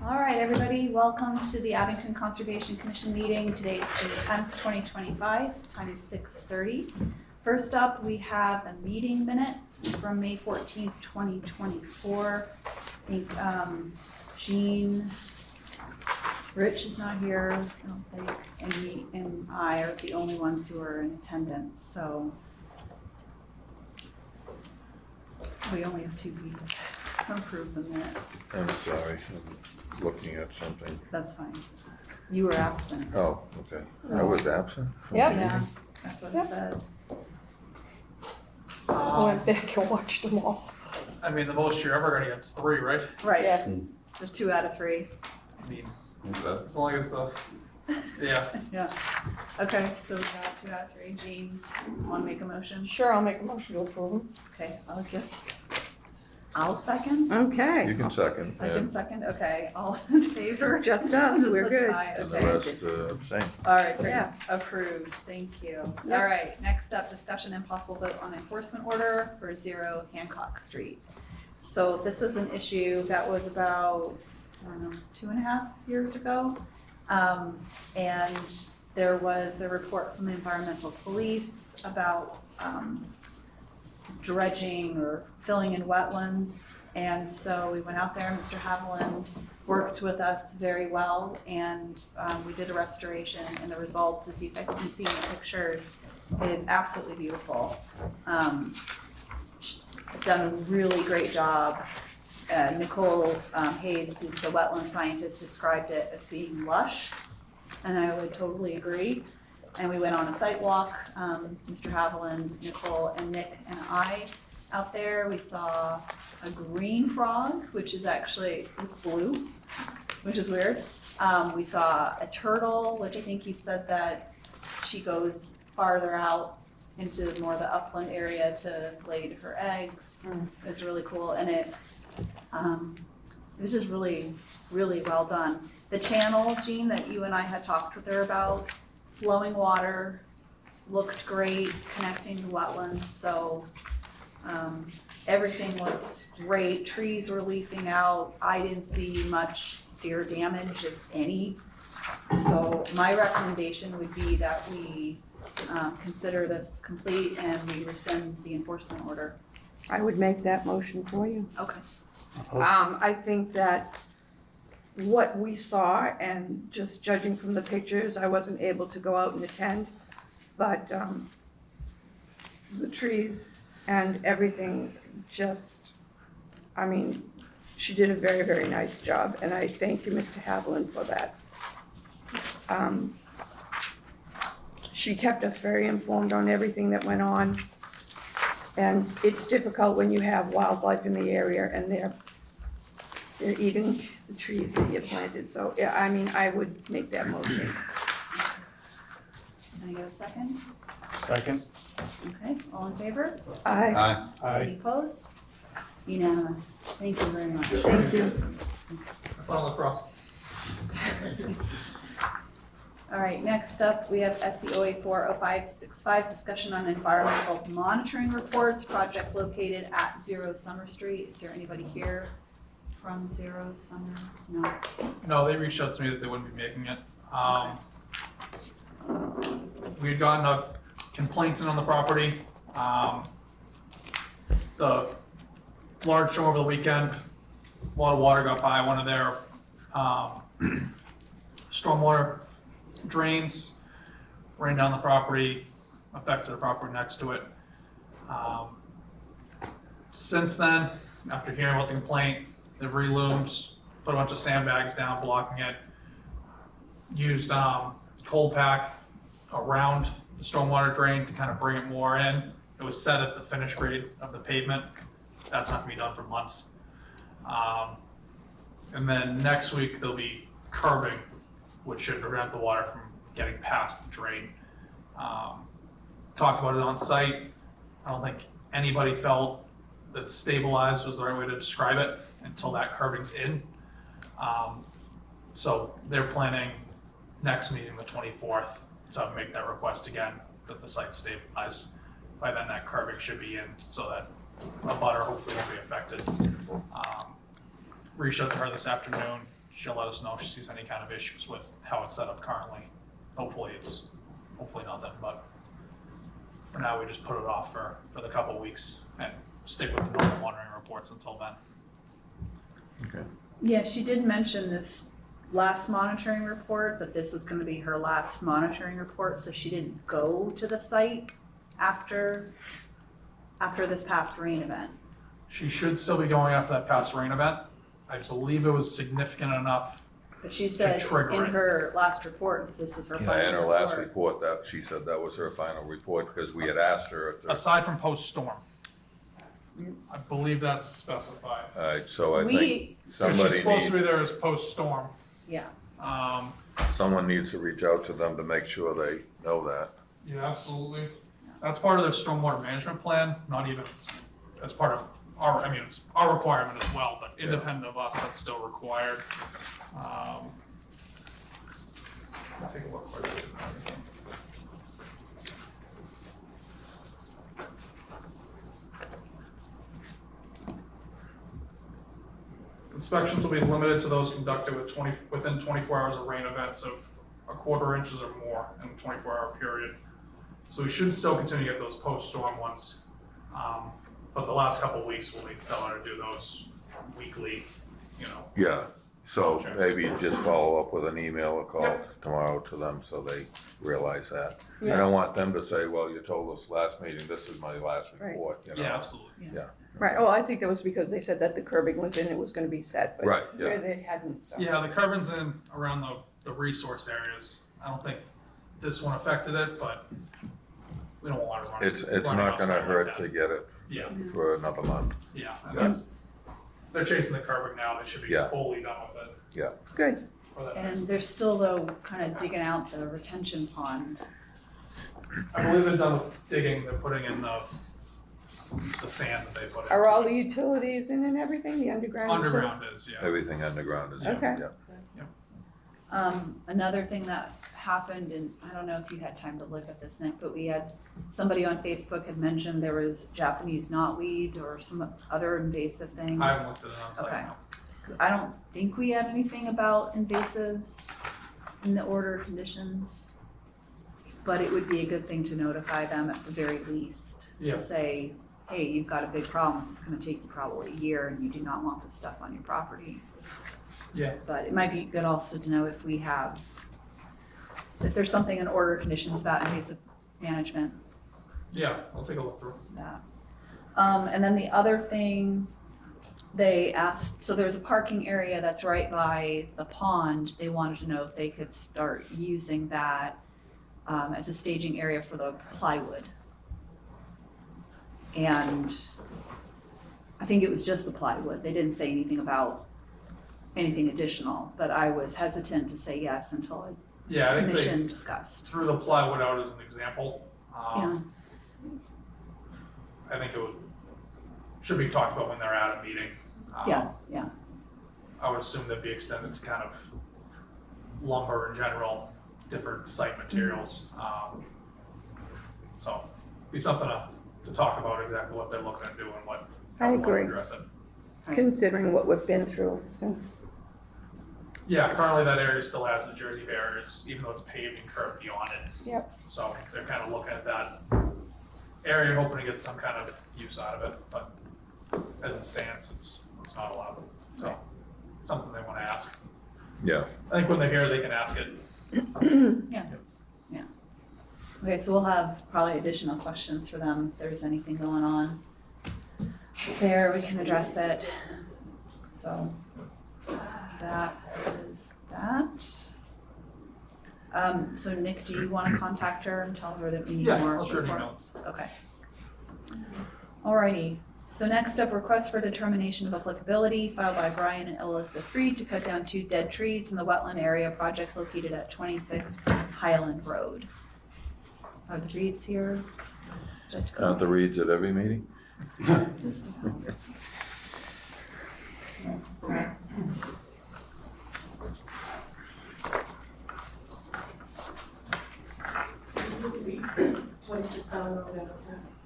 All right, everybody, welcome to the Abington Conservation Commission meeting. Today is June 10th, 2025. Time is 6:30. First up, we have the meeting minutes from May 14th, 2024. I think Jean, Rich is not here, I don't think, and me and I are the only ones who are in attendance, so we only have 2 people to approve the minutes. I'm sorry, I'm looking at something. That's fine. You were absent. Oh, okay. I was absent? from the Yep. Yeah, meeting? that's what Yep. it said. I went back and watched them all. I mean, the most you're ever gonna get is 3, right? Right, Yeah. there's 2 out of 3. I mean, as long as the, yeah. Yeah. Okay, so we got 2 out of 3. Jean, want to make a motion? Sure, I'll make a motion to approve them. Okay, I'll second. Okay. You can second, I yeah, can second, okay, all in favor? Just us, we're Liz good. and I, and the okay. rest abstain. All right, great, Yeah. approved, thank you. Yep. All right, next up, discussion and possible vote on enforcement order for 0 Hancock Street. So this was an issue that was about, I don't know, 2.5 years ago. And there was a report from the environmental police about dredging or filling in wetlands. And so we went out there, Mr. Haviland worked with us very well, and we did a restoration, and the results, as you guys can see in the pictures, is absolutely beautiful. Done a really great job. Nicole Hayes, who's the wetland scientist, described it as being lush, and I would totally agree. And we went on a site walk, Mr. Haviland, Nicole, and Nick and I out there. We saw a green frog, which is actually blue, which is weird. We saw a turtle, which I think you said that she goes farther out into more the upland area to lay her eggs. It was really cool, and it was just really, really well done. The channel, Jean, that you and I had talked with her about, flowing water, looked great, connecting to wetlands, so everything was great. Trees were leafing out. I didn't see much deer damage, if any. So my recommendation would be that we consider this complete and we rescind the enforcement order. I would make that motion for you. Okay. I think that what we saw, and just judging from the pictures, I wasn't able to go out and attend, but the trees and everything just, I mean, she did a very, very nice job, and I thank you, Mr. Haviland, for that. She kept us very informed on everything that went on, and it's difficult when you have wildlife in the area and they're eating the trees that you planted. So, yeah, I mean, I would make that motion. Can I get a second? Second. Okay, all in favor? Aye. Any opposed? Unanimous. Thank you very much. Thank you. Fun lacrosse. All right, next up, we have SCOA 40565, discussion on environmental monitoring reports, project located at 0 Summer Street. Is there anybody here from 0 Summer? No. No, they reached out to me that they wouldn't be making it. We had gotten a complaint in on the property. The large storm over the weekend, a lot of water got by one of their stormwater drains, ran down the property, affected the property next to it. Since then, after hearing about the complaint, they've reloomed, put a bunch of sandbags down blocking it, used cold pack around the stormwater drain to kind of bring it more in. It was set at the finish grade of the pavement. That's not gonna be done for months. And then next week there'll be curbing, which should prevent the water from getting past the drain. Talked about it on site. I don't think anybody felt that stabilized was the right way to describe it until that curbing's in. So they're planning next meeting, the 24th, to make that request again, that the site's stabilized. By then that curbing should be in so that a butter hopefully won't be affected. Reached out to her this afternoon. she'll let us know if she sees any kind of issues with how it's set up currently. Hopefully nothing, but for now, we just put it off for the couple weeks and stick with the normal monitoring reports until then. Okay. Yeah, she did mention this last monitoring report, but this was gonna be her last monitoring report, so she didn't go to the site after this past rain event. She should still be going after that past rain event. I believe it was significant enough. But she said trigger in it. her last report that this was her final Yeah, in her last report. report, that, she said that was her final report, because we had asked her at the, Aside from post-storm. I believe that's specified. alright, so I We- think So she's somebody supposed to needs, be there as post-storm. Yeah, someone needs to reach out to them to make sure they know that. Yeah, absolutely. That's part of their stormwater management plan, not even as part of our, I mean, it's our requirement as well, but independent of us, that's still required. I'll take a look for this. Inspections will be limited to those conducted within 24 hours of rain events of a quarter inches or more in a 24-hour period. So we should still continue to get those post-storm ones. But the last couple of weeks, we'll be telling her to do those weekly, Yeah, so Checks. maybe just follow up with an email or call Yep. tomorrow to them so they realize that. I Yeah. don't want them to say, well, you told us last meeting, this is my last Right. report, you know? Yeah, absolutely. Yeah, Right, oh, I think it was because they said that the curbing was in, it was gonna be set, but Right, yeah. they hadn't, so. Yeah, the curbing's in around the resource areas. I don't think this one affected it, but we don't want to run. it's running not outside gonna like hurt that. to get it Yeah, for another month, yeah, and Yeah. they're chasing the curbing now. They should be Yeah. fully done with it. yeah. Good, for that next- and they're still though kind of digging out the retention pond. I believe they're done with digging. They're putting in the sand that they put in. are all the utilities in and everything, the underground? Underground is, yeah. Everything underground is, Okay. yeah. Another thing that happened, and I don't know if you had time to look at this, Nick, but we had, somebody on Facebook had mentioned there was Japanese knotweed or some other invasive thing. I haven't looked at it on site Okay. now. I don't think we had anything about invasives in the order of conditions, but it would be a good thing to notify them at the very least. Yeah. To say, hey, you've got a big problem, this is gonna take you probably a year and you do not want this stuff on your property. Yeah. But it might be good also to know if there's something in order of conditions about invasive management. Yeah, I'll take a look through. That. And then the other thing, they asked, so there's a parking area that's right by the pond. They wanted to know if they could start using that as a staging area for the plywood. And I think it was just the plywood. They didn't say anything about anything additional, but I was hesitant to say yes until Yeah, I the think they commission discussed. threw the plywood out as an example. Yeah, I think should be talked about when they're at a meeting. yeah. I would assume they'd be extended to kind of lumber in general, different site materials. So be something to talk about exactly what they're looking at doing, I how we want to agree. address it. Considering what we've been through since, Yeah, currently that area still has the Jersey barriers, even though it's paved and curved beyond it. yep, So they're kind of looking at that area and hoping to get some kind of use out of it, but as it stands, it's not allowed. So something they want to ask. Yeah, I think when they're here, they can ask it. Yeah. Okay, so we'll have probably additional questions for them if there's anything going on there, we can address it. So that is that. So Nick, do you want to contact her and tell her that we need Yeah, more I'll shoot an email. reports? Okay. Alrighty, so next up, request for determination of applicability filed by Brian and Elizabeth Reed to cut down 2 dead trees in the wetland area project located at 26 Highland Road. Are the Reeds here? Would you like to count the come? reads at every meeting? Just a moment.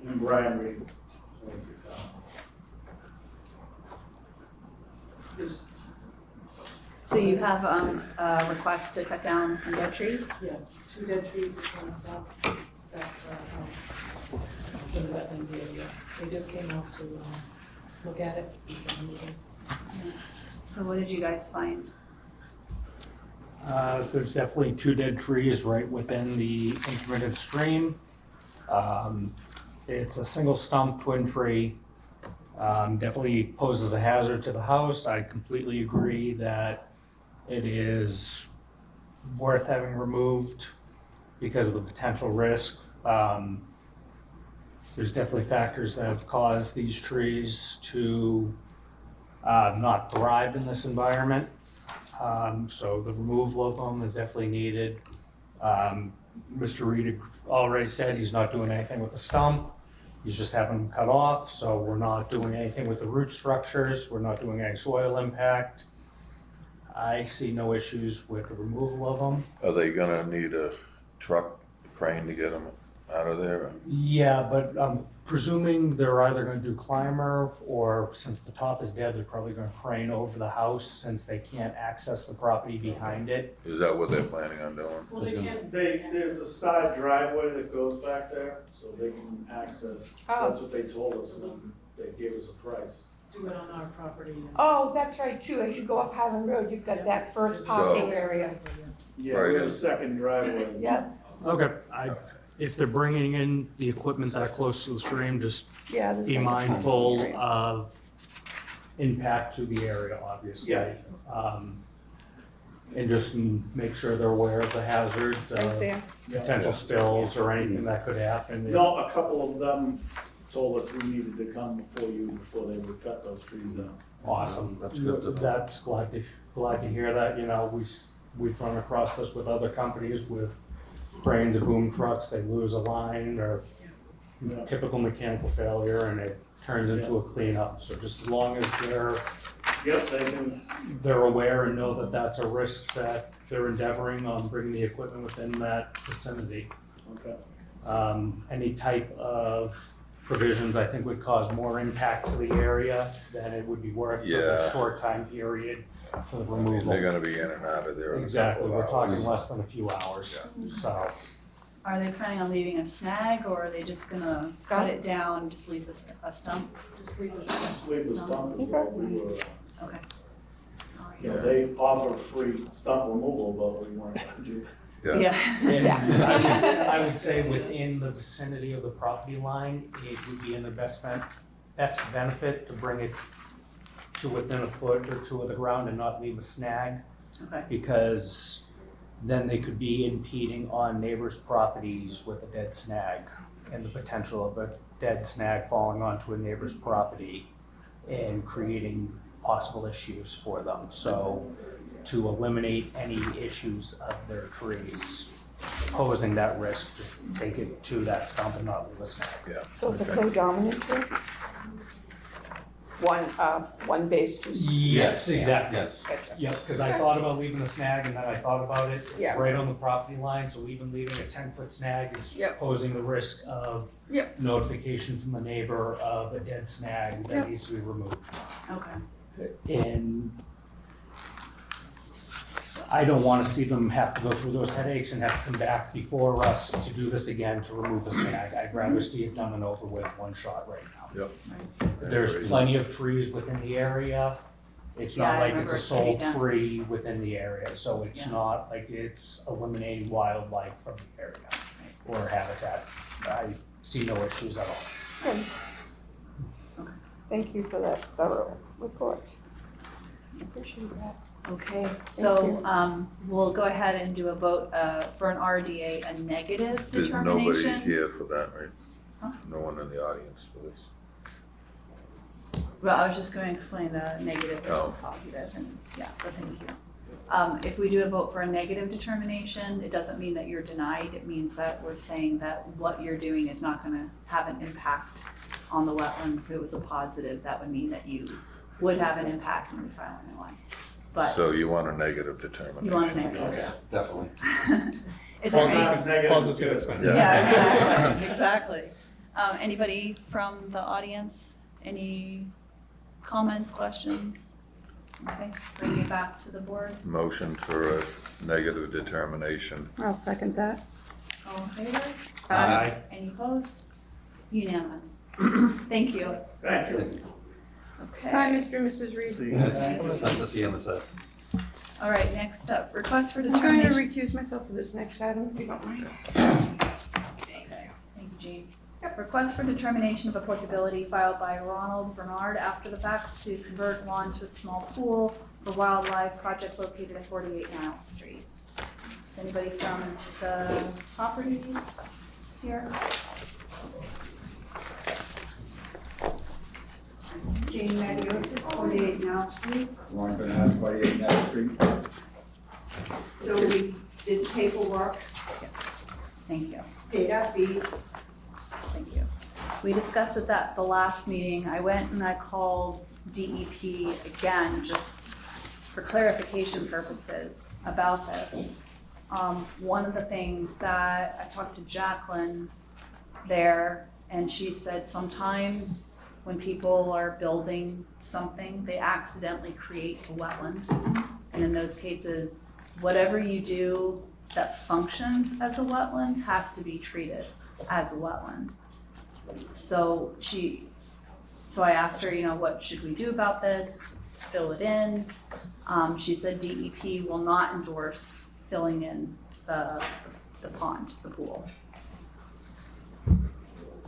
And Brian Reed, 26 hours. So you have, a request to cut down some dead trees? Yes, 2 dead trees on the south back house. It's in the wetland area. They just came out to look at it before the meeting. So what did you guys find? There's definitely 2 dead trees right within the intermittent stream. It's a single stump twin tree. Definitely poses a hazard to the house. I completely agree that it is worth having removed because of the potential risk. There's definitely factors that have caused these trees to not thrive in this environment. So the removal of them is definitely needed. Mr. Reed already said he's not doing anything with the stump. He's just having them cut off, so we're not doing anything with the root structures. We're not doing any soil impact. I see no issues with the removal of them. Are they gonna need a truck, crane to get them out of there? Yeah, but I'm presuming they're either gonna do climber, or since the top is dead, they're probably gonna crane over the house since they can't access the property behind it. Is that what they're planning on doing? Well, they can't. There's a side driveway that goes back there, so they can access, that's what they told us when they gave us a price. Do it on our property. Oh, that's right, too, as you go up Highland Road, you've got that first parking area. Yeah, we have a second driveway. Yeah, Okay, if they're bringing in the equipment that close to the stream, just yeah. there's be like a mindful parking area. of impact to the area, obviously. Yeah. And just make sure they're aware of the hazards, Right there. potential spills or anything that could happen. No, a couple of them told us we needed to come before they would cut those trees down. Awesome. That's good to know. That's glad to hear that, you know, we've run across this with other companies with cranes, boom trucks, they lose a line or Yeah. typical mechanical failure and it turns into a cleanup. So just as long as Yep, they can, they're aware and know that that's a risk that they're endeavoring on bringing the equipment within that vicinity. okay. Any type of provisions, I think, would cause more impact to the area than it would be worth for the Yeah. short time period for the They're removal. gonna be in and out of there in a Exactly, couple we're of talking hours. less than a few hours, so. Are they planning on leaving a snag, or are they just gonna cut it down, just leave a stump? Just leave the stump. Just leave the stump is what we were, Okay. All right. you know, they offer free stump removal, but we weren't gonna do. Yeah, Yeah. I would say within the vicinity of the property line, it would be in the best benefit to bring it to within a foot or 2 of the ground and not leave a snag, Okay, because then they could be impeding on neighbors' properties with a dead snag and the potential of a dead snag falling onto a neighbor's property and creating possible issues for them. So to eliminate any issues of their trees posing that risk, just take it to that stump and not leave a snag. yeah. So it's a co-dominant tree? One base, 2. Yes, exactly. Yes. Gotcha. Yep, because I thought about leaving the snag and then I thought about it, it's Yeah. right on the property line, so even leaving a 10-foot snag is Yep. posing the risk of Yep. notification from the neighbor of a dead snag that Yep. needs to be removed. okay. And I don't want to see them have to go through those headaches and have to come back before us to do this again to remove the snag. I'd rather see it done and over with one shot right now. Yep. There's plenty of trees within the area. It's Yeah, not I like remember it's a it's pretty sole dense. tree within the area, so it's Yeah. not like it's eliminating wildlife from the area or habitat. I see no issues at all. Good. Okay. Thank you for that thorough report. Appreciate that. Okay, so, we'll go ahead and do a vote, for an RDA, a negative There's nobody determination. here for that, right? Huh? No one in the audience for this. Well, I was just going to explain the negative versus positive, and, yeah, but thank you. If we do a vote for a negative determination, it doesn't mean that you're denied, it means that we're saying that what you're doing is not gonna have an impact on the wetlands. If it was a positive, that would mean that you would have an impact when you file an NOI. But So you want a negative determination? you want a negative. Definitely. Is there Sometimes any? negative Positive too. expensive. Yeah, exactly. Anybody from the audience, any comments, questions? Okay, bring it back to the board. Motion for a negative determination. I'll second that. All in favor? Aye. Any opposed? Unanimous. Thank you. Thank you. Hi, Okay. Mr. and Mrs. Reed. It's nice to see you on the set. All right, next up, request for I'm going to determination. recuse myself for this next item, if you don't mind. Thank you, Jean. Request for determination of applicability filed by Ronald Bernard after the fact to convert lawn to a small pool for wildlife project located at 48 Niles Street. Is anybody from the property here? Jane Matiosis, 48 Now Street. Lauren Bernard, 48 Natty Street. So we did the paperwork, Yes. Thank you. paid our fees. Thank you. We discussed it at the last meeting. I went and I called DEP again, just for clarification purposes about this. One of the things that I talked to Jacqueline there, and she said sometimes when people are building something, they accidentally create a wetland. And in those cases, whatever you do that functions as a wetland has to be treated as a wetland. So I asked her, what should we do about this? Fill it in. She said DEP will not endorse filling in the pond, the pool.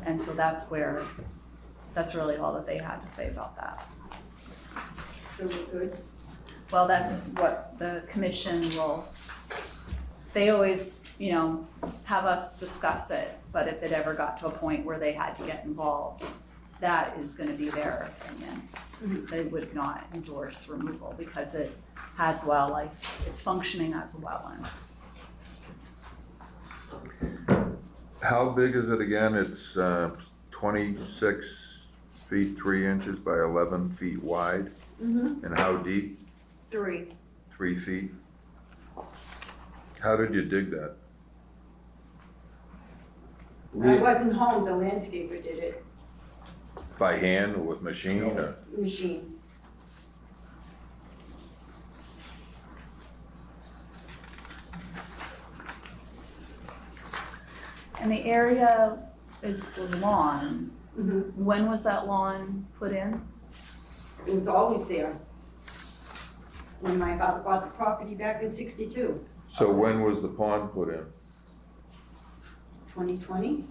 And so that's really all that they had to say about that. So we're good. Well, that's what the commission they always, have us discuss it, but if it ever got to a point where they had to get involved, that is gonna be their opinion. They would not endorse removal because it has wildlife, it's functioning as a wetland. How big is it again? It's 26 feet 3 inches by 11 feet wide. And how deep? 3. 3 feet? How did you dig that? I wasn't home, the landscaper did it, By hand or with machine or? machine. And the area was lawn. Mhm. When was that lawn put in? It was always there. When my father bought the property back in 62, So when was the pond put in? 2020.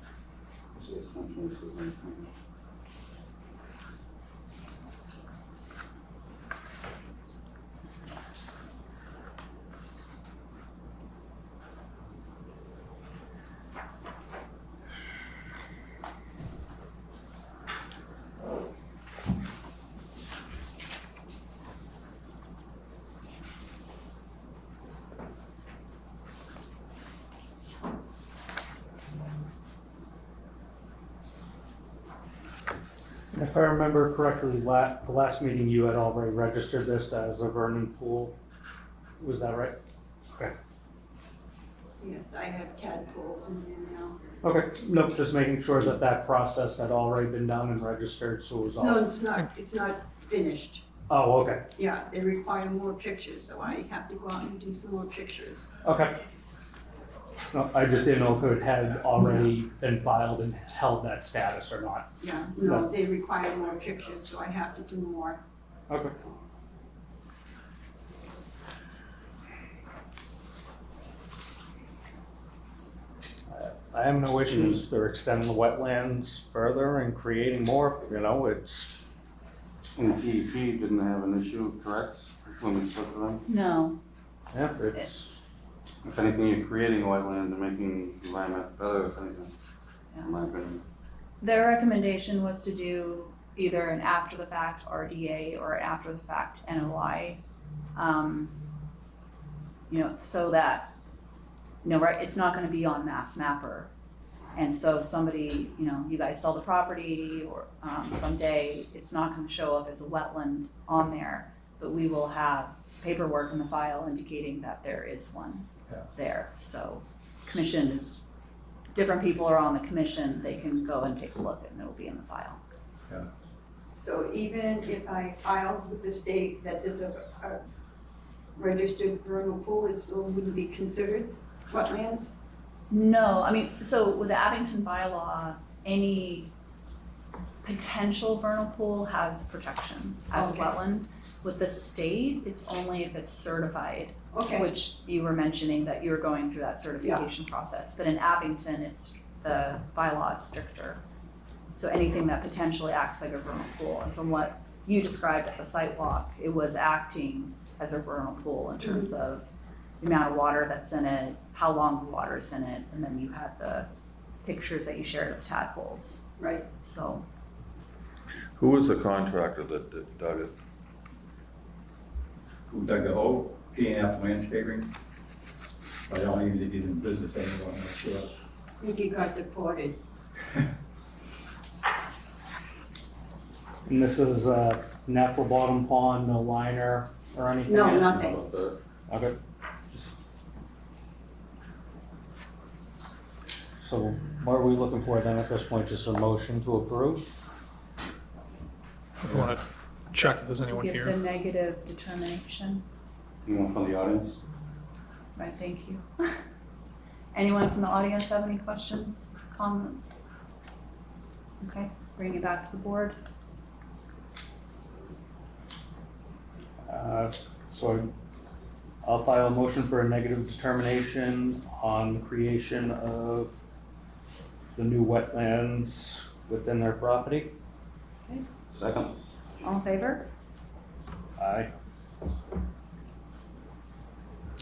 If I remember correctly, the last meeting you had already registered this as a Vernon pool. Was that right? Okay. Yes, I have tadpoles in there now. Okay, nope, just making sure that that process had already been done and registered, so it was all. No, it's not finished. Oh, okay, Yeah, they require more pictures, so I have to go out and do some more pictures. okay. No, I just didn't know if it had already been filed and held that status or not. Yeah, no, they require more pictures, so I have to do more. Okay. I have no issues, they're extending the wetlands further and creating more, it's, And DEP didn't have an issue, correct, when we spoke to them? No. yeah, it's, If anything, you're creating wetland and making the environment better, if anything, Yeah. in my opinion. Their recommendation was to do either an after-the-fact RDA or after-the-fact NOI. So that, right, it's not gonna be on Mass Mapper. And so somebody, you guys sell the property or someday, it's not gonna show up as a wetland on there, but we will have paperwork in the file indicating that there is one there. So commission, different people are on the commission, they can go and take a look and it'll be in the file. So even if I filed with the state that it's a registered vernal pool, it still wouldn't be considered wetlands? No, I mean, so with the Abington bylaw, any potential vernal pool has protection as a Okay. wetland. With the state, it's only if it's certified, Okay, which you were mentioning that you were going through that certification process. But in Abington, the bylaw is stricter. So anything that potentially acts like a vernal pool, and from what you described at the site walk, it was acting as a vernal pool in terms of the amount of water that's in it, how long the water is in it, and then you had the pictures that you shared of tadpoles. right. So Who was the contractor that dug it? Who dug the hole? P&F Landscaping. But I don't even think he's in business anymore, I'm not sure. I think he got deported. And this is a natural bottom pond, no liner or anything? No, in it? nothing. Okay. So what are we looking for then at this point? Just a motion to approve? If you wanna check if there's to anyone give here. the negative determination, Anyone from the audience? right, thank you. Anyone from the audience have any questions, comments? Okay, bring it back to the board. So I'll file a motion for a negative determination on the creation of the new wetlands within their property. Second? All in favor? Aye.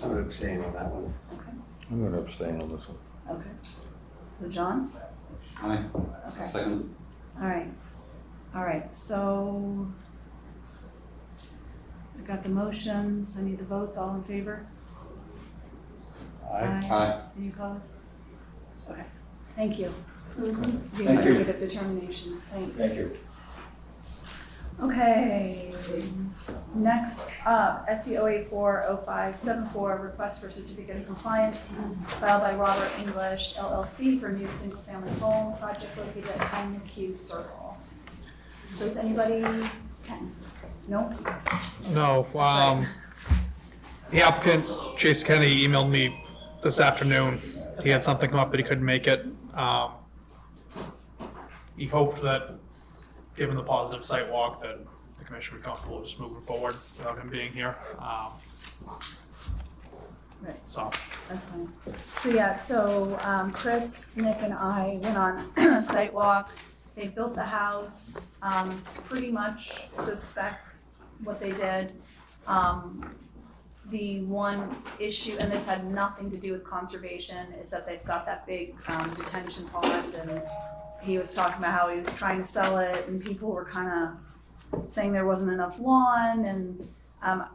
I would abstain on that one. Okay, I'm gonna abstain on this one. okay. So John? Aye. Okay. Second? All right, so I got the motions, I need the votes, all in favor? Aye. Aye. Any opposed? Okay, thank you. Mhm. Give Thank a you. negative determination, thanks. Thank you. Okay, next up, SCO 840574, request for certificate of compliance filed by Robert English LLC for new single-family home project located at 10 McHugh Circle. So is anybody, Ken? No? No, the applicant, Chase Kennedy, emailed me this afternoon. He had something come up, but he couldn't make it. He hoped that, given the positive site walk, that the commission would be comfortable just moving forward without him being here. Right. So, That's fine. So yeah, Chris, Nick, and I went on a site walk. They built the house. It's pretty much the spec what they did. The one issue, and this had nothing to do with conservation, is that they've got that big detention pond, and he was talking about how he was trying to sell it, and people were kind of saying there wasn't enough lawn. And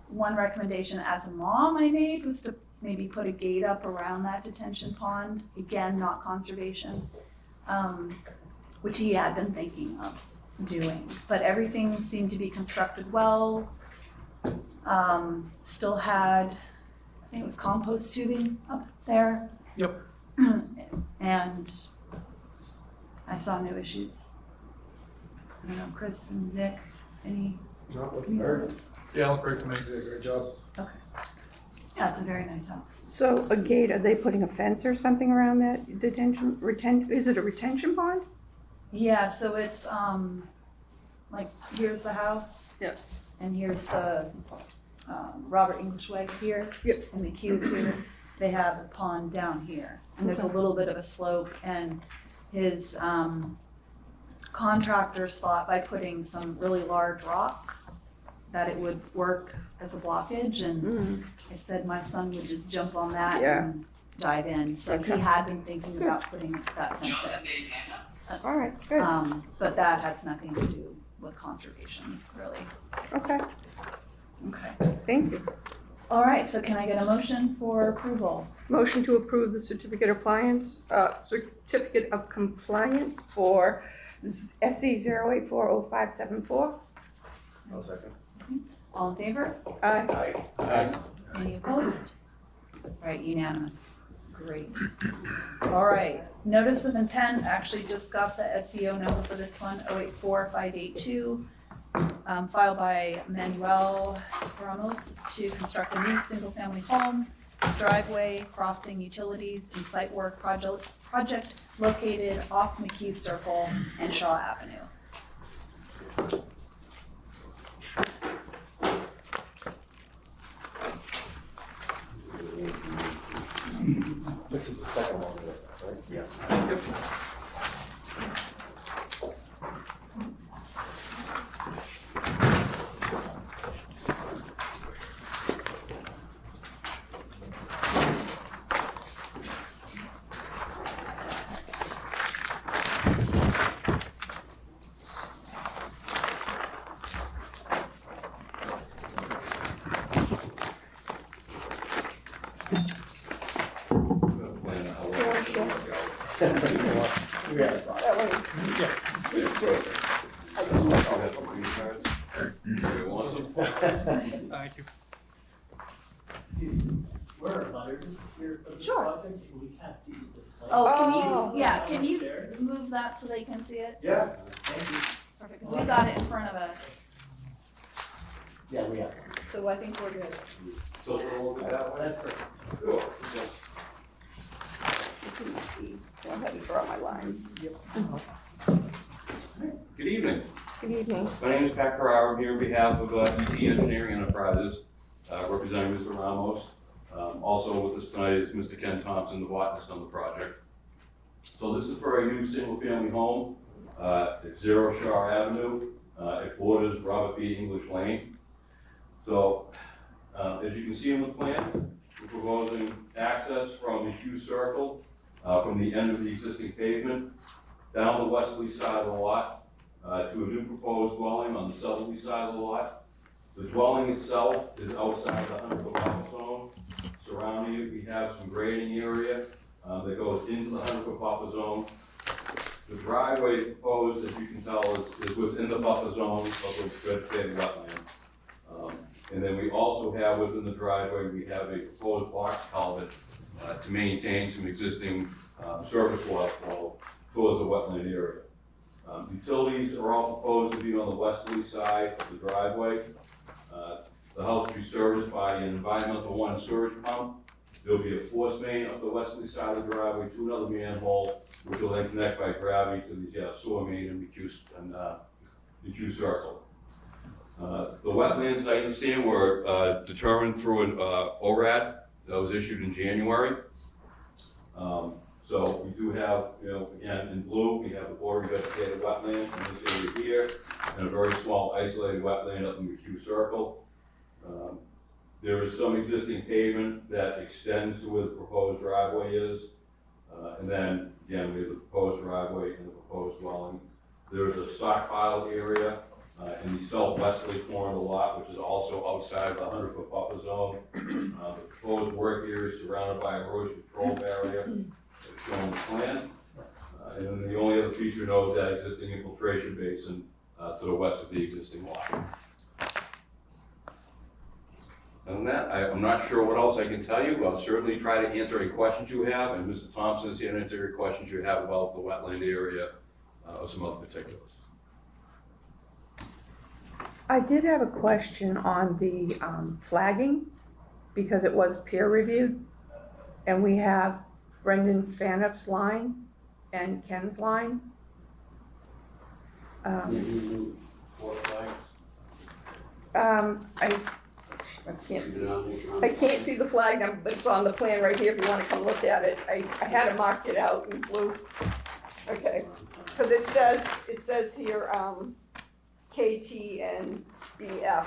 one recommendation as a mom I made was to maybe put a gate up around that detention pond. Again, not conservation, which he had been thinking of doing. But everything seemed to be constructed well. Still had, I think it was compost tubing up there. Yep. And I saw no issues. I don't know, Chris and Nick, any Not looking hard. thoughts? yeah, looked great to me. You did a great job. Okay. Yeah, it's a very nice house. So a gate, are they putting a fence or something around that is it a retention pond? Yeah, so it's, like, here's the house. Yep. And here's the, Robert English Way here. Yep. And McHugh's here. They have a pond down here. And there's a little bit of a slope, and his, contractors thought by putting some really large rocks that it would work as a blockage, and I said my son would just jump on that Yeah. and dive in. So he Okay. had been thinking about putting that fence there. All right, good, But that has nothing to do with conservation, really. okay, Okay. thank you. All right, so can I get a motion for approval? Motion to approve the certificate of compliance for SC 0840574. I'll second. All in favor? Aye. Any opposed? All right, unanimous. Great. All right, notice of intent, actually just got the SEO number for this one, 084582. filed by Manuel Ramos to construct a new single-family home, driveway, crossing, utilities, and site work project located off McHugh Circle and Shaw Avenue. This is the second one, right? Yes. Thank you. We're butters here for the Sure. project, and we can't see the display. Oh, Oh. can you move that so that you can see it? Yeah, thank you. Perfect, because we got it in front of us, Yeah, we have. so I think we're good. So we'll look at that one. That's perfect. Cool. You couldn't see, so I had to draw my lines. Good evening. Good evening. My name is Pat Carrara. I'm here on behalf of ET Engineering Enterprises, representing Mr. Ramos. Also with us tonight is Mr. Ken Thompson, the botanist on the project. So this is for a new single-family home at 0 Shaw Avenue. It borders Robert B. English Lane. So as you can see in the plan, we're proposing access from the Hugh Circle, from the end of the existing pavement, down the westerly side of the lot, to a new proposed dwelling on the southerly side of the lot. The dwelling itself is outside the 100-foot buffer zone. Surrounding it, we have some grading area that goes into the 100-foot buffer zone. The driveway proposed, as you can tell, is within the buffer zone of the vegetated wetland. And then we also have within the driveway, we have a proposed box culvert to maintain some existing surface water flow towards the wetland area. Utilities are all proposed to be on the westerly side of the driveway. The house will be serviced by an environmental one sewage pump. There'll be a force main up the westerly side of the driveway to another manhole, which will then connect by gravity to the sewer main in McHugh Circle. The wetlands, I understand, were determined through an ORAD that was issued in January. So we do have, again, in blue, we have the border vegetated wetland in this area here, and a very small isolated wetland up in McHugh Circle. There is some existing pavement that extends to where the proposed driveway is. And then, again, we have the proposed driveway and the proposed dwelling. There is a stockpile area in the southwesterly corner of the lot, which is also outside of the 100-foot buffer zone. The proposed work area is surrounded by a erosion control barrier, as shown in the plan. And then the only other feature note is that existing infiltration basin to the west of the existing lot. Other than that, I'm not sure what else I can tell you. I'll certainly try to answer any questions you have, and Mr. Thompson is here to answer your questions you have about the wetland area or some other particulars. I did have a question on the flagging, because it was peer reviewed. And we have Brendan Faniff's line and Ken's line. I can't see the flag number, but it's on the plan right here if you want to come look at it. I had it marked it out in blue. Okay, because it says here, KT and BF.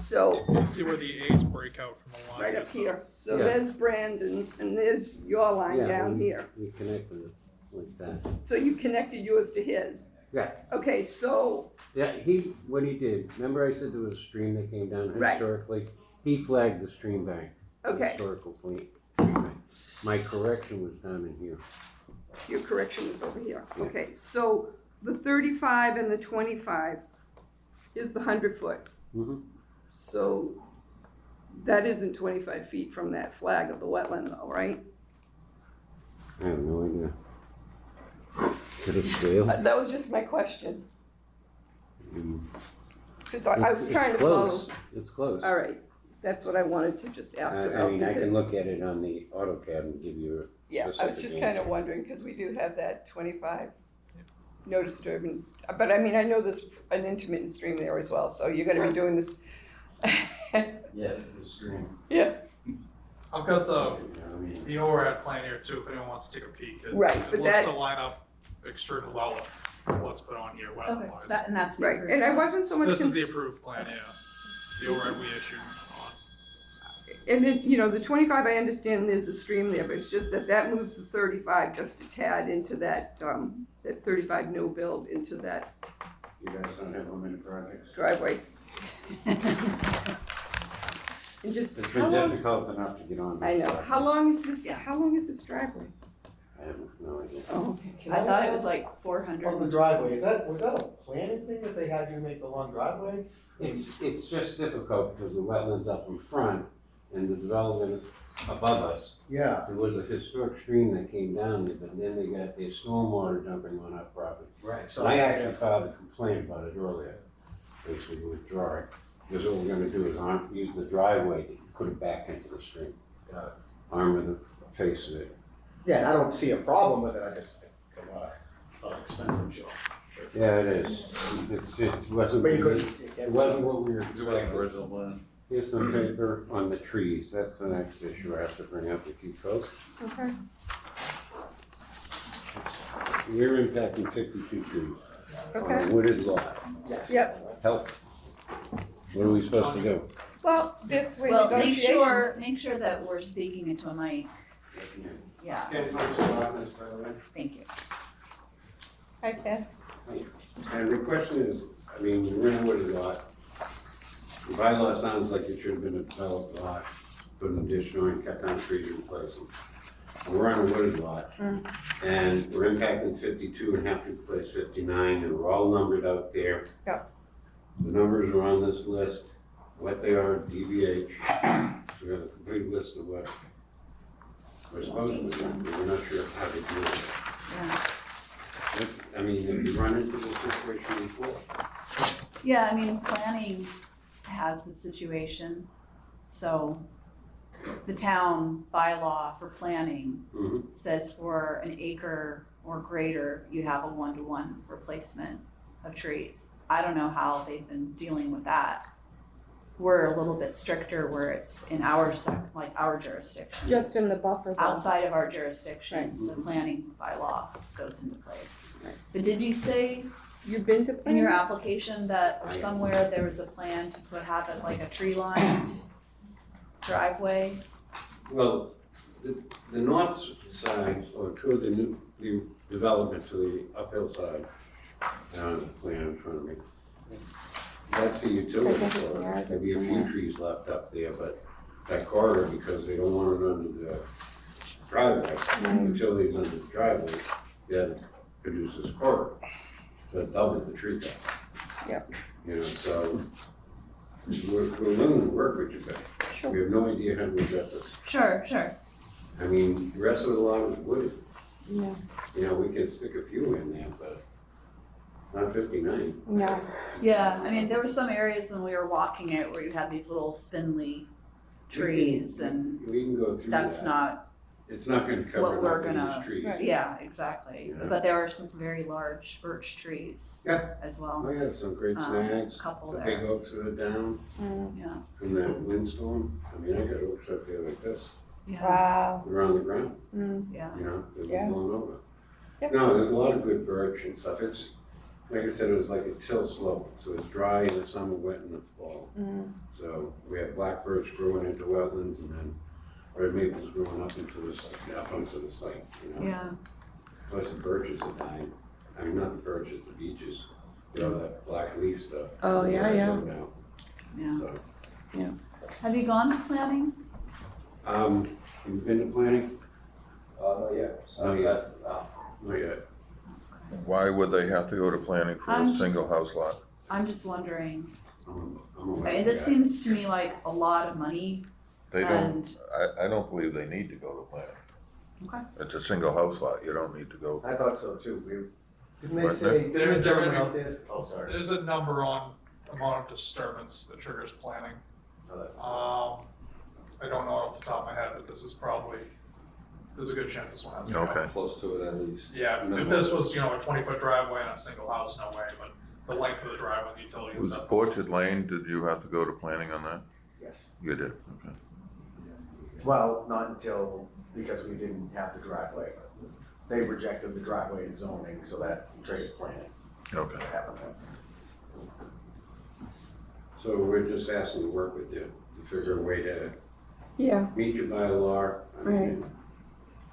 So, See where the A's break out from the line. right up is, here. So Yeah. there's Brandon's and there's your line down here. We connected it like that. So you connected yours to his. Yeah, Okay, so, yeah, what he did, remember I said there was a stream that came down Right. historically? He flagged the stream bank. Okay. Historical stream bank. My correction was down in here. your correction is over here. Yeah. Okay, so the 35 and the 25 is the 100-foot. Mm-hmm. So that isn't 25 feet from that flag of the wetland though, right? I have no idea. To the scale? That was just my question. Because I was It's trying to follow. close. It's close. All right, that's what I wanted to just ask I about. mean, I can because- look at it on the AutoCAD and give you Yeah, I was specific just kind of answer. wondering, because we do have that 25 no disturbance. But I mean, I know there's an intermittent stream there as well, so you're gonna be doing this. Yes, the stream. Yeah, I've got I mean, the ORAD plan here too, if anyone wants to take a peek. Right, It but looks that- to line up extremely well with what's put on here Okay, wetland-wise. so and that's the right, and I wasn't so much. This is the cons- approved plan, yeah. The ORAD we issued on. And then, you know, the 25, I understand there's a stream there, but it's just that moves the 35 just a tad into that 35 no build into that you guys don't have limited projects? driveway. And just, It's how been long, difficult enough to get on. this I know, project. how long is this, Yeah. how long is this driveway? I have no idea. Oh, okay. I thought it was like 400. On the driveway, was that a planning thing that they had you make the long driveway? It's just difficult because the wetlands up in front and the development above us. Yeah, There was a historic stream that came down there, but then they got their stormwater dumping on our property. right, So I actually filed a complaint about it earlier, basically withdraw it. Because what we're gonna do is use the driveway to put it back into the stream. Got it. Armor the face of it. Yeah, and I don't see a problem with it, I just think it's a lot of expensive, sure. Yeah, it is. It's just, it wasn't, But you it could, wasn't what we were Do you have expecting. the original plan? Here's some paper on the trees. That's the next issue I have to bring up with you folks. Okay. We're impacting 52 trees on Okay, a wooded lot. yes. yep. Help. What are we supposed to do? Well, this way Well, make negotiation. make sure that we're speaking into a mic. Yeah, thank you. Hi, Ken. And the question is, I mean, we're in a wooded lot. The bylaw sounds like it should have been a developed lot, put an additional and cut down trees and replace them. And we're on a wooded lot, and we're impacting 52 and have to replace 59, and we're all numbered out there. Yep. The numbers are on this list, what they are, DBH. So we have a complete list of what we're supposed to do, but we're not sure how to do it. Yeah. I mean, have you run into this situation before? Yeah, I mean, planning has the situation, so the town bylaw for planning Mm-hmm. says for an acre or greater, you have a 1-to-1 replacement of trees. I don't know how they've been dealing with that. We're a little bit stricter where it's in our like our jurisdiction. Just in the buffer zone. Outside of our jurisdiction, the planning bylaw goes into place. But did you say You've been to in planning? your application that or somewhere there was a plan to have it like a tree lined driveway? Well, the north side, or toward the development to the uphill side, the plan in front of me. That's the utility I think it's corridor. there, There'll be a few somewhere. trees left up there, but that corridor, because they don't want it under the driveway, utilities under the driveway, that produces corridor. So it doubled the tree count. Yep. You know, so we're willing to work with you, but we have no idea how to address this. Sure, sure. I mean, the rest of the lot is wooded. No, You know, we can stick a few in there, but not 59. no. Yeah, I mean, there were some areas when we were walking it where you had these little spindly trees and We can go through that. that's not, It's not gonna cover what we're enough of gonna- these trees. Right. yeah, exactly. Yeah. But there are some very large birch trees Yeah. as well. I got some great snags, Couple the there. big oaks that are down Yeah, from that windstorm. I mean, I got oaks up there like this, yeah, Wow. they're on the ground, yeah. you know, they're Yeah. blown over. Yep. No, there's a lot of good birch and stuff. It's, like I said, it was like a till slope, so it's dry in the summer, wet in the fall. So we have black birch growing into wetlands and then red maples growing up into the, up onto the site, you know? Yeah, Plus the birches are dying. I mean, not the birches, the beeches. You know, that black leaf stuff. Oh, yeah, yeah. Now, yeah. so, Have you gone to planning? you've been to planning? Not yet. Not yet. Not yet. Why would they have to go to planning for I'm a just- single house lot? I'm just wondering. I'm I aware. mean, this seems to me like a lot of money. They don't, And- I don't believe they need to go to planning. Okay. It's a single house lot, you don't need to go. I thought so too. Didn't they What, say, They're didn't the gentleman gonna out there, oh, sorry. There's a number on amount of disturbance that triggers planning. So that- I don't know off the top of my head, but there's a good chance this one has to go. Okay. Close to it at least. Yeah, if this was, a 20-foot driveway and a single house, no way, but the length of the driveway, the utility and Was stuff. Orchard Lane, did you have to go to planning on that? Yes. You did, okay. Well, not until, because we didn't have the driveway. They rejected the driveway and zoning, so that triggered planning. Okay. What happened then. So we're just asking to work with you to figure a way to Yeah, meet your bylaw. I mean, Right.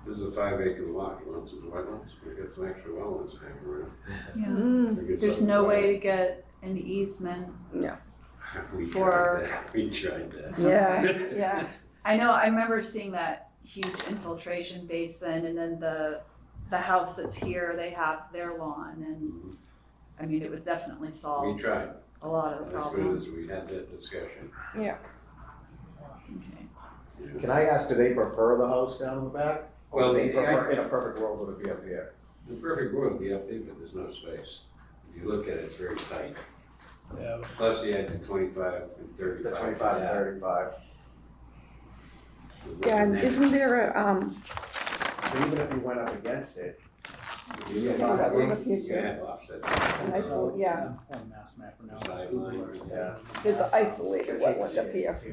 This is a 5-acre lot, you want some wetlands, we got some extra wetlands hanging around. Yeah. mm, We get There's some- no way to get an easement. We for- tried that, we tried that. yeah. I know, I remember seeing that huge infiltration basin and then the house that's here, they have their lawn and, I mean, it would definitely We solve tried, a lot of the as good problems. as we had that discussion. Okay. Can I ask, do they prefer the house down in the back? Or Well, do they the- prefer, in a perfect world, would it be up here? The perfect world would be up there, but there's no space. If you look at it, it's very tight. Yeah. Plus you had the 25 and The 35. 25 and 35. Yeah, and isn't there a, But even if you went up against it, you You still can not have Look any. up here you too. can have offset. an isol, yeah, On Mass Map for now. Sidelines. Yeah. there's an isolated wetland up here, It's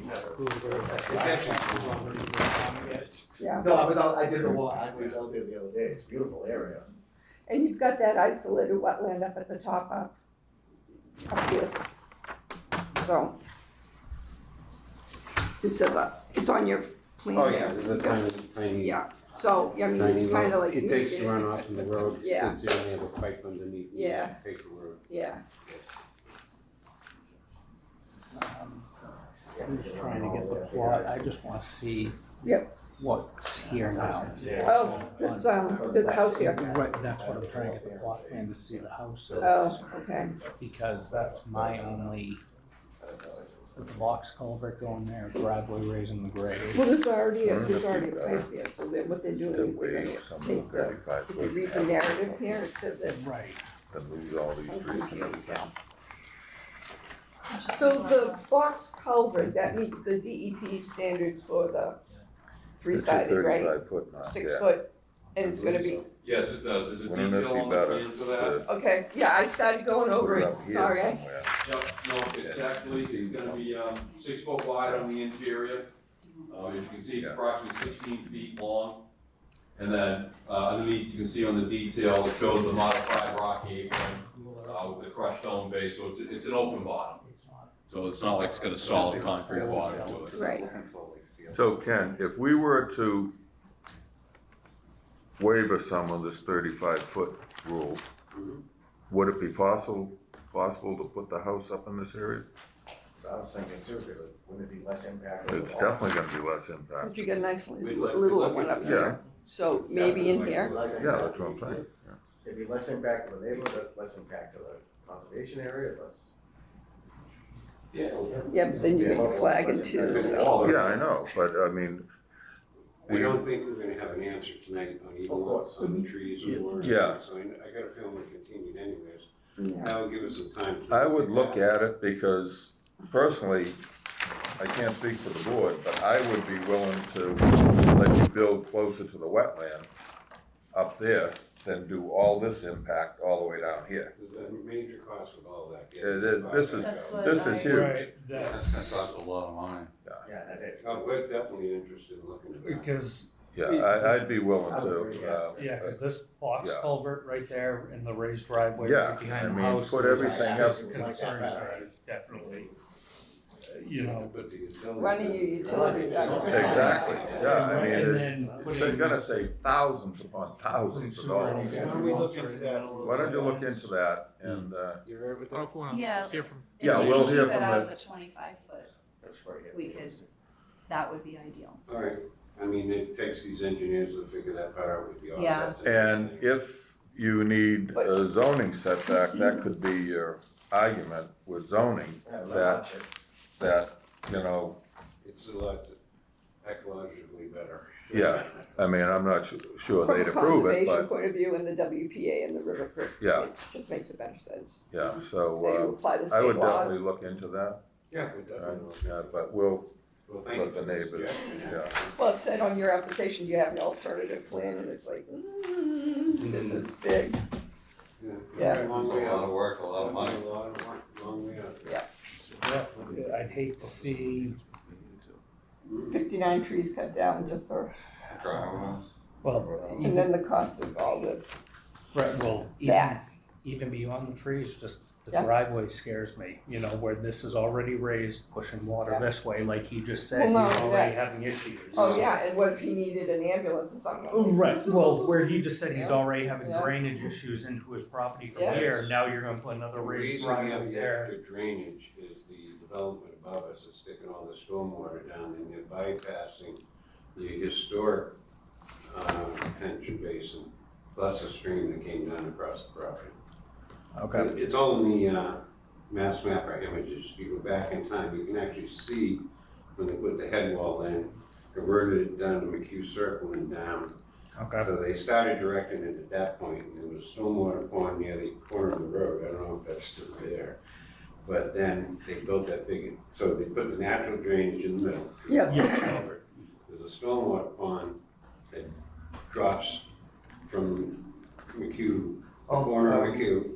actually, yeah. No, I did the walk, I was out there the other day, it's a beautiful area. And you've got that isolated wetland up at the top up here. So. This is it's on your plan. oh yeah, there's a tiny. Yeah, so, I mean, it's Tiny kinda road. like. It takes the runoff from the road, Yeah. sits there and they have a pipe underneath. the Yeah. Paper road. Yeah, I'm just trying to get the plot, I just wanna see. Yep. What's here now. oh, there's a house here. Right, that's what I'm trying to get the plot plan to see the house is. Oh, okay, Because that's my only, with the box culvert going there, driveway raising the grade. well, there's already a pipe here, so what they're doing Then is they're waive gonna some of take the the, 35 did they foot, read the narrative here, it says that. Right. then lose all these I'm trees. confused now. So the box culvert, that meets the DEP standards for the three-sided, right? 35 foot mark, 6 yeah. foot, and it's gonna be, Yes, it does, there's a Wouldn't it detail be on the better plan for that. okay, yeah, I started going Put over it, up here sorry, somewhere. Yep, no, it's actually, it's gonna be, 6 foot wide on the interior. As you can see, it's Yeah. approximately 16 feet long. And then, underneath, you can see on the detail, it shows the modified rock apron, with the crushed stone base, so it's an open bottom. So it's not like it's got a solid concrete bottom to it. right. So Ken, if we were to waiver some of this 35 foot rule, would it be possible to put the house up in this area? So I was thinking too, because wouldn't it be less impact? on the It's wall? definitely gonna be less impact. But you get a nice We'd like- little we'd like one it up to- here, so maybe in here, Yeah, that's what I'm saying. Yeah. It'd be less impact to the neighborhood, less impact to the conservation area, less. yeah, but then you get the flag and too, so. Yeah, I know, but I mean, We don't think we're gonna have an answer tonight on either Of course. on the trees or. Yeah. So I got a feeling we're continued anyways. Yeah. That would give us some time. to- I would look at it because personally, I can't speak for the board, but I would be willing to let you build closer to the wetland up there than do all this impact all the way down here. There's a major cost with all that. It is- this is- That's what This I- is huge. Right, that's, Costs a lot of money. Yeah, that is. Oh, we're definitely interested in looking at that. because, Yeah, I'd be willing I would agree, to, yeah, cause this box Yeah. culvert right there in the raised driveway Yeah, right behind I the mean, house. put is everything up- Concerns, right, definitely. You know, But the utility- Running your utilities out. exactly, yeah, I mean, and then it's gonna save thousands upon thousands of dollars. Why don't we look into that a little Why don't you bit? look into that and, You're right with I don't know that? if we wanna Yeah. hear from. If Yeah, we we'll can hear keep it from out the- of the 25 foot, That's right, yeah. we could, that would be ideal. All right, I mean, it takes these engineers to figure that part out with the Yeah. offsets. and if you need a zoning setback, that could be your argument with zoning, Yeah, no that, hardship. that, you know, It's a lot ecologically better. Yeah, I mean, I'm not sure From they'd a approve it, conservation but, point of view and the WPA and the River Creek. Yeah. It just makes a better sense. yeah, They so, apply the I state would laws. definitely look into that. Yeah, we definitely. Yeah, but we'll Well, thank you let the for this neighbors, suggestion, yeah. Well, it said on your application, you have an alternative plan, and it's like, this is big. Yeah. Long It's a way lot of out. work, a lot of money. A lot of work, long way out. Yeah, I'd hate to see, 59 trees cut down just for, Driveway. well, and even, then the cost of all this. right, well, even, That. even beyond the trees, just the Yeah. driveway scares me, you know, where this is already raised, pushing water Yeah. this way, like he just Well, said, no, he's already that- having issues. Oh, yeah, and what if he needed an ambulance or something? Oh, right, well, where he just said he's Yeah. already having Yeah. drainage issues into his proproperty from Yeah. here, now you're gonna put another The raised reason we have driveway the there. extra drainage is the development above us is sticking all the stormwater down and they're bypassing the historic, detention basin, plus a stream that came down across the property. Okay. It's all in the, Mass Mapper images. You go back in time, you can actually see when they put the head wall in, converted it down to McHugh Circle and down. Okay. So they started directing it at that point, and there was a stormwater pond near the corner of the road, I don't know if that's still there. But then they built that big, so they put the natural drainage in the middle. Yeah. There's a stormwater pond that drops from McHugh, the corner of McHugh.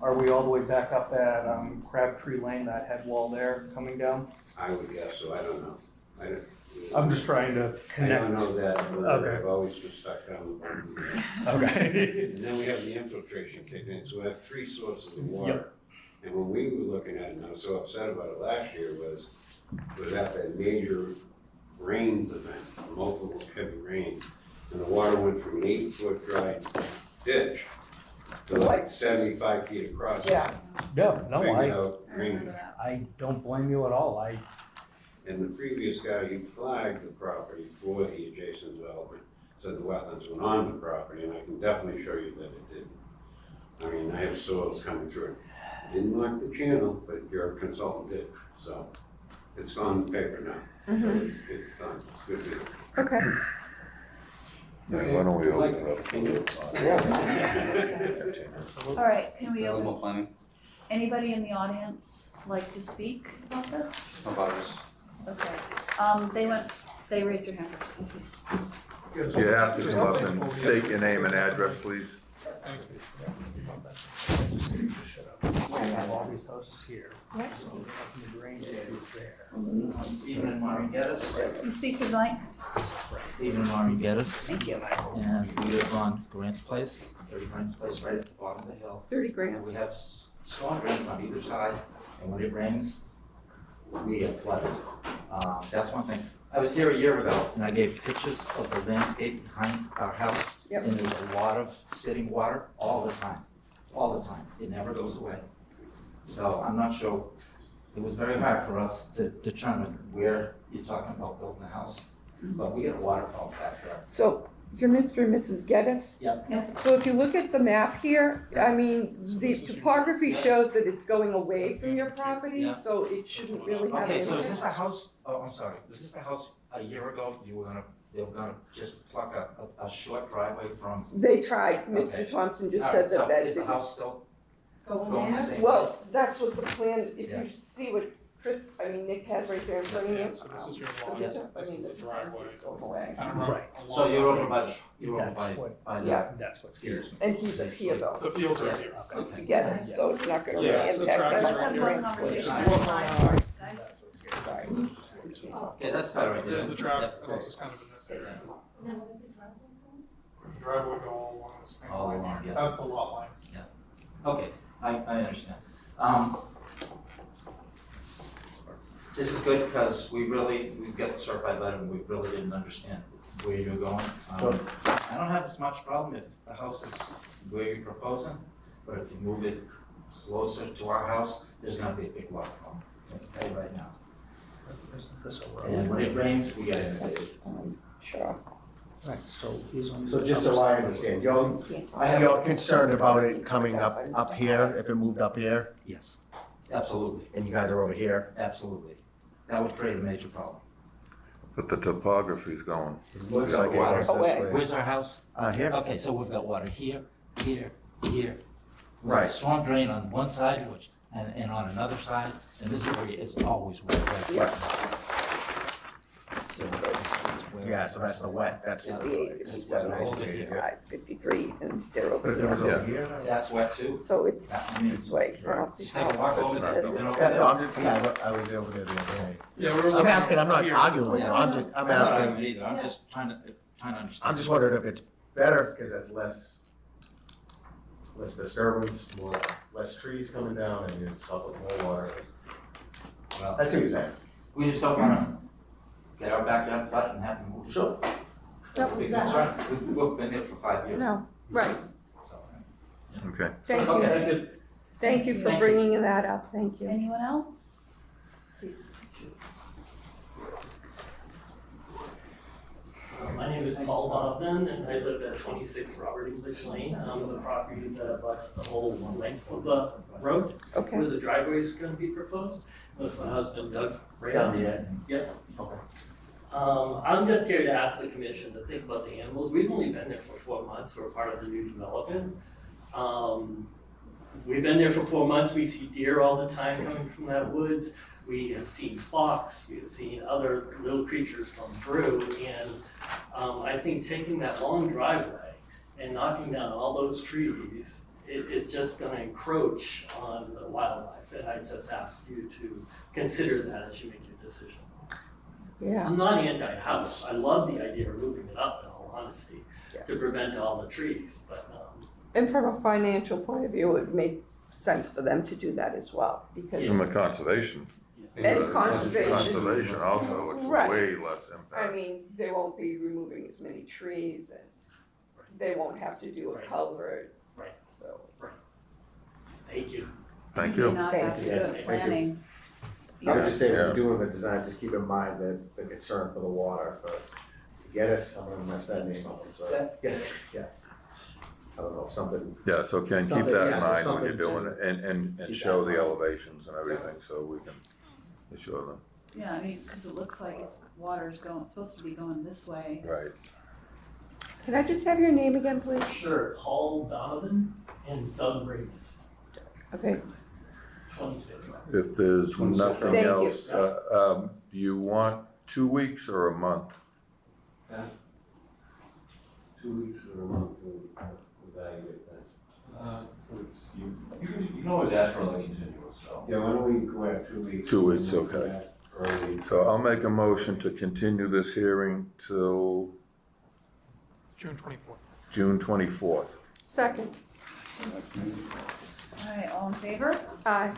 Are we all the way back up at Crabtree Lane, that head wall there coming down? I would guess, so I don't know. I don't. I'm just trying to I connect. don't know that, but Okay. I've always been stuck down the bottom. Okay. And then we have the infiltration kicked in, so we have three sources of water. And when we were looking at it, and I was so upset about it last year, was at that major rains event, multiple heavy rains. And the water went from an 8-foot dry ditch to like 75 feet across. Yeah. No, no, Figured I out I remember drainage. that. don't blame you at all. And the previous guy, he flagged the property for the adjacent development, said the wetlands went on the property, and I can definitely show you that it didn't. I mean, I have soils coming through it. Didn't mark the channel, but your consultant did, so it's on paper now. So it's done, it's good deal. Okay. Yeah, why don't we open it up? Can you- All right, can we Animal open, planning, anybody in the audience like to speak about this? about this. Okay, they raised their hand first. You have to come up and state your name and address, please. All these houses here. Yeah. So we have the drainage issues there. Stephen and Maureen Geddes. And speak to the mic. Stephen and Maureen Geddes. Thank you. And we live on Grant's Place, 30 Grant's Place, right at the bottom of the hill. 30 grand. And we have storm drains on either side, and when it rains, we get flooded. That's one thing. I was here a year ago, and I gave pictures of the landscape behind our house. Yep. And there's a lot of sitting water all the time, all the time. It never goes away. So I'm not sure, it was very hard for us to determine where you're talking about building a house. But we get a water problem back there. So you're Mr. and Mrs. Geddes? Yep. So if you look at the map here, I mean, the topography shows that it's going away from your property, Yeah. so it shouldn't really have Okay, any. so is this the house, oh, I'm sorry, was this the house a year ago, they were gonna just pluck a short driveway from? They tried, Mr. Okay. Thompson just All said right, so that is the that's. house still Going going the there? same place? Well, that's what the plan, if Yeah. you see what Nick had right there in front of you. Yeah, so this is your lot. the- This is the driveway. It's going away. I don't know. Right. So you're over by the, you're over That's what, by the. Yeah. that's what scares me. And he's up here though, The fields are here. Okay. Geddes, so it's not gonna really Yeah, so impact traffic's Let's us. have right one here. conversation Yeah. at a time, guys. Sorry. Yeah, that's better right there. There's the driveway, Yep. that's also kind of in this area. Now, is it driveway? Driveway go all along this main All line along, here. yeah. That's the lot line. Okay, I understand. This is good because we've got the certified letter and we really didn't understand where you're going. I don't have as much problem if the house is where you're proposing, but if you move it closer to our house, there's gonna be a big water problem. I can tell you right now. Isn't this a And when road? it rains, we get inundated. Sure. Right, so he's on. So just so I understand, I have- you're concerned about it coming up here, if it moved up here, Yes, absolutely, and you guys are over here? absolutely. That would create a major problem. But the topography's going. Looks like it goes this Away. way. Where's our house? Here? Okay, so we've got water here, here, here. We've got a Right. storm drain on one side, and on another side, and this area is always wet, wet, Yeah. wet. So it's wet. Yeah, so that's the wet, that's. 58, It's it's wet wet over vegetation, here. yeah. 53, and they're But over if it was there. over here? That's wet too. So it's I mean, this way. just take a walk over there. You know, Yeah, no, I'm just, yeah, I was over there the other day. Yeah, we were I'm looking asking, I'm not here. arguing with you, I'm I'm asking, not arguing either, I'm just trying to understand. I'm just wondering if it's better, because that's less disturbance, less trees coming down, and you're stuck with more water. Well, I see what you're saying. we just don't wanna get our backyard flooded and have to move. Sure. That's a big concern. We've been here for 5 years. No, right. So, Okay. Thank Okay, you. thank you. Thank you for Thank you. bringing that up. Thank you. Anyone else? Please. My name is Paul Donovan, and I live at 26 Robert English Lane. I'm the property that abuts the whole length of the road Okay. where the driveway is going to be proposed. That's my husband Doug. Right on the end. Yep. Okay. I'm just here to ask the commission to think about the animals. We've only been there for 4 months. We're part of the new development. We've been there for 4 months. We see deer all the time coming from that woods. We have seen fox. We have seen other little creatures come through. And I think taking that long driveway and knocking down all those trees, it is just going to encroach on the wildlife. And I just ask you to consider that as you make your decision. Yeah. I'm not anti-house. I love the idea of moving it up, in all honesty, Yeah. to prevent all the trees. But And from a financial point of view, it would make sense for them to do that as well, because, From the conservation. And conservation. Conservation also, it's Right. way less I impact. mean, they won't be removing as many trees, and they won't have to do a Right. culvert. Right. So, thank you. Thank You you. do not Thank have to you. do Yes, it thank planning. I would just say, when Yeah. you're doing the design, just keep in mind the concern for the water, but Geddes, I'm gonna mess that name up, I'm sorry. Geddes, yeah. I don't know, if something, Yeah, so Ken, keep Something, that yeah, in just mind when something you're doing to it, and keep show that the in mind. elevations and everything, so we can assure them. Yeah, I mean, because it looks like water's supposed to be going this way. Right. can I just have your name again, please? Sure. Paul Donovan and Doug Raymond, Okay, 26. If there's nothing Thank you. else, do you want 2 weeks or a month? 2 weeks or a month to evaluate that. You can always ask for like a continuous, so. Yeah, why don't we go at 2 weeks? 2 weeks, okay. Early. So I'll make a motion to continue this hearing till June 24th. June 24th. second. All right, all in favor? Aye.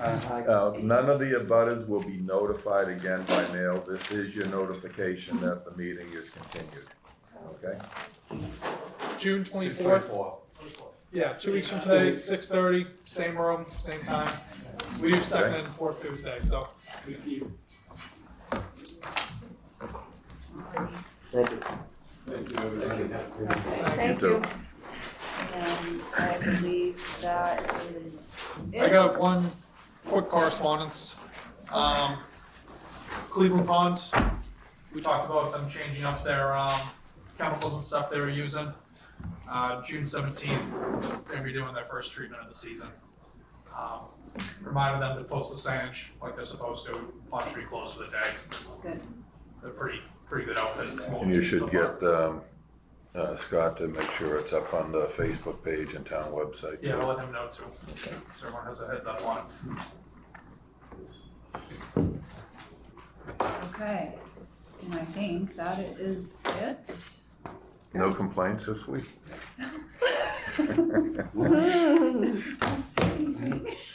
None of the abutters will be notified again by mail. This is your notification that the meeting is continued. Okay? June 24th. Yeah, 2 weeks from today, 6:30, same room, same time. We do second and fourth Tuesday, so. Thank you. thank you. Thank you. Thank too. you. And I believe that is it. I got one quick correspondence. Cleveland Pond, we talked about them changing up their chemicals and stuff they were using. June 17th, they're gonna be doing their first treatment of the season. Reminded them to post the signage like they're supposed to. Pond should be closed for the day. Good. They're pretty good outfit. And you should get Scott to make sure it's up on the Facebook page and town website. Yeah, I'll let him know too. So everyone has a heads up on it. Okay, and I think that is it. No complaints this week?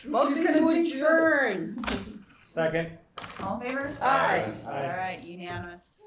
Motion to adjourn. Second. All in favor? Aye. All right, unanimous.